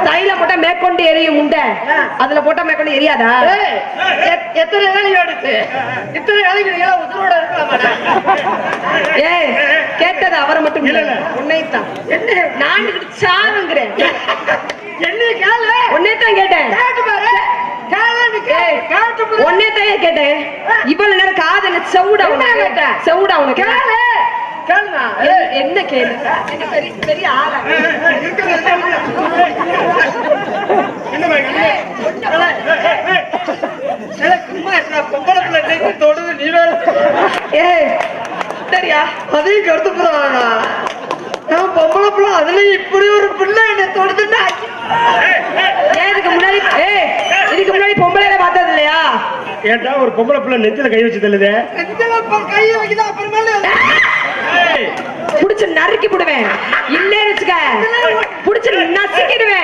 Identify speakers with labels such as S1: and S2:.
S1: தைல போட்டா மேற்கொண்டு எரியும் உண்டை, அதுல போட்டா மேற்கொண்டு எரியாதா?
S2: எத்தனை வேலைக்கு எடுத்து இத்தனை வேலைக்கு உத்தரவோட இருக்கலாமா?
S1: ஏய், கேட்டது அவரை மட்டும் இல்ல, உன்னைத்தான். என்ன நான் சாருங்கிறேன்,
S2: என்ன கேளு,
S1: உன்னைத்தான் கேட்டேன். உன்னைத்தான் கேட்டேன். இவ்வளவு நேரம் காது என்ன செவுடா உனக்கு? செவுடா உனக்கு? என்ன கேளு, பெரிய ஆளா?
S2: தொடுது நீ வேற.
S1: சரியா?
S2: அதையும் கருத்து போறாங்க. நான் பொம்பளை பிள்ளை, அதுலயும் இப்படி ஒரு பிள்ளை என்ன தொடுதுன்னா
S1: இதுக்கு முன்னாடி இதுக்கு முன்னாடி பொம்பளையில பார்த்தது இல்லையா?
S3: ஏட்டா ஒரு பொம்பளை பிள்ளை நெத்தில கை வச்சு தள்ளுதே.
S2: கையை வைக்குதா அப்புறமேல
S1: புடிச்சு நறுக்கி விடுவேன். இல்லன்னு வச்சுக்க, புடிச்சு நசுக்கிடுவேன்.